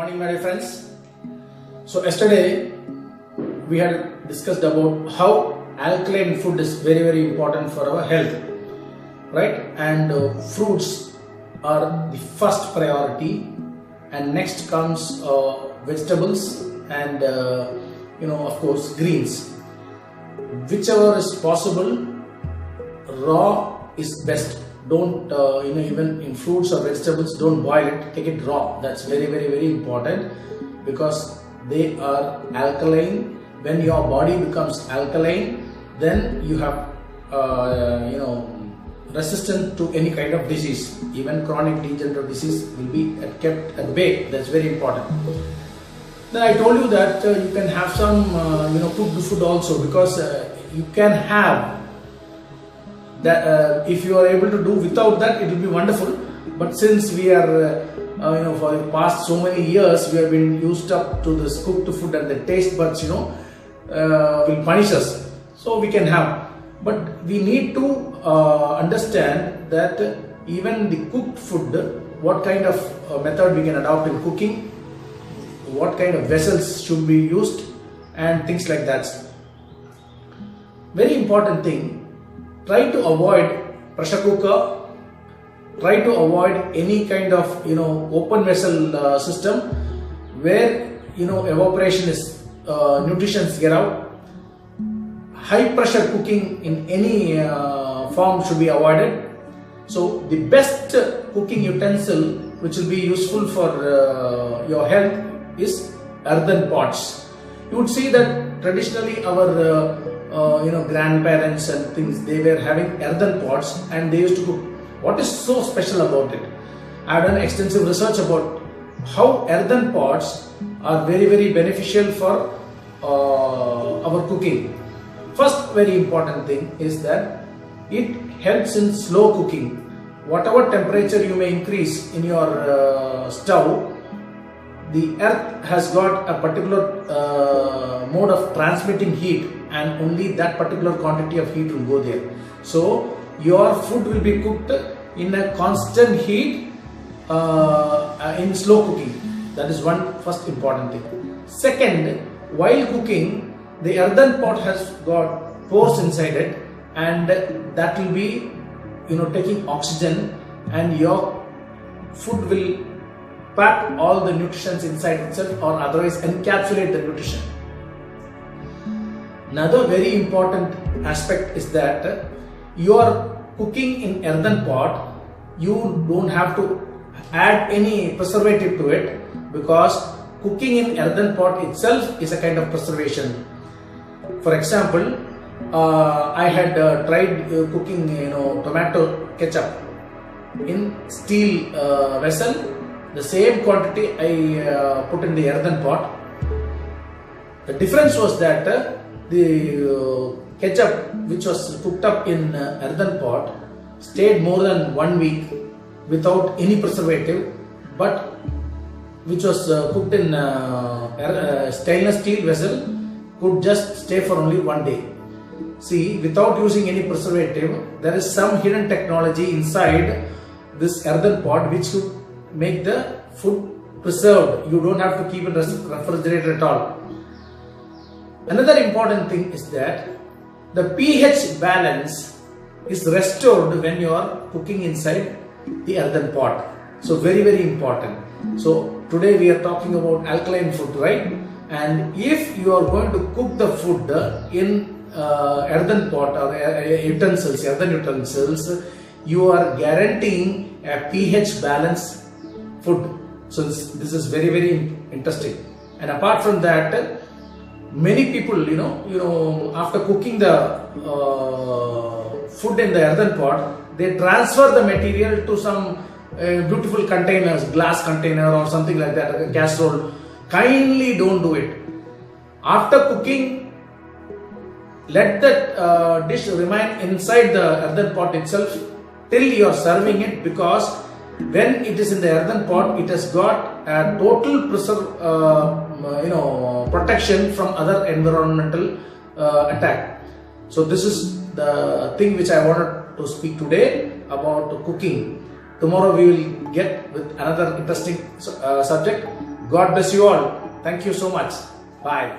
morning, my dear friends. So yesterday we had discussed about how alkaline food is very important for our health, right? And fruits are the first priority, and next comes vegetables and of course greens. Whichever is possible, raw is best. Don't even in fruits or vegetables, don't boil it, take it raw. That's very important, because they are alkaline. When your body becomes alkaline, then you have resistant to any kind of disease. Even chronic degenerative disease will be kept at bay. That's very important. Then I told you that you can have some cooked food also, because you can have that. If you are able to do without that, it will be wonderful. But since we are for the past so many years we have been used up to this cooked food, and the taste buds will punish us, so we can have. But we need to understand that even the cooked food, what kind of method we can adopt in cooking, what kind of vessels should be used, and things like that. Very important thing, try to avoid pressure cooker, try to avoid any kind of open vessel system where evaporation is nutrients get out. High pressure cooking in any form should be avoided. So the best cooking utensil which will be useful for your health is earthen pots. You would see that traditionally our grandparents and things, they were having earthen pots and they used to cook. What is so special about it? I have done extensive research about how earthen pots are very beneficial for our cooking. First very important thing is that it helps in slow cooking. Whatever temperature you may increase in your stove, the earth has got a particular mode of transmitting heat, and only that particular quantity of heat will go there. So your food will be cooked in a constant heat in slow cooking. That is one first important thing. Second, while cooking, the earthen pot has got pores inside it, and that will be taking oxygen, and your food will pack all the nutrients inside itself, or otherwise encapsulate the nutrition. Another very important aspect is that you are cooking in earthen pot, you don't have to add any preservative to it, because cooking in earthen pot itself is a kind of preservation. For example, I had tried cooking tomato ketchup in steel vessel. The same quantity I put in the earthen pot. The difference was that the ketchup which was cooked up in earthen pot stayed more than 1 week without any preservative, but which was cooked in stainless steel vessel could just stay for only 1 day. See, without using any preservative, there is some hidden technology inside this earthen pot which could make the food preserved. You don't have to keep it refrigerated at all. Another important thing is that the pH balance is restored when you are cooking inside the earthen pot. So very important. So today we are talking about alkaline food, right? And if you are going to cook the food in earthen pot or earthen utensils, you are guaranteeing a pH balance food. So this is very interesting. And apart from that, many people after cooking the food in the earthen pot, they transfer the material to some beautiful containers, glass container or something like that, a casserole. Kindly don't do it. After cooking, let that dish remain inside the earthen pot itself till you are serving it, because when it is in the earthen pot, it has got a total protection from other environmental attack. So this is the thing which I wanted to speak today about cooking. Tomorrow we will get with another interesting subject. God bless you all. Thank you so much. Bye.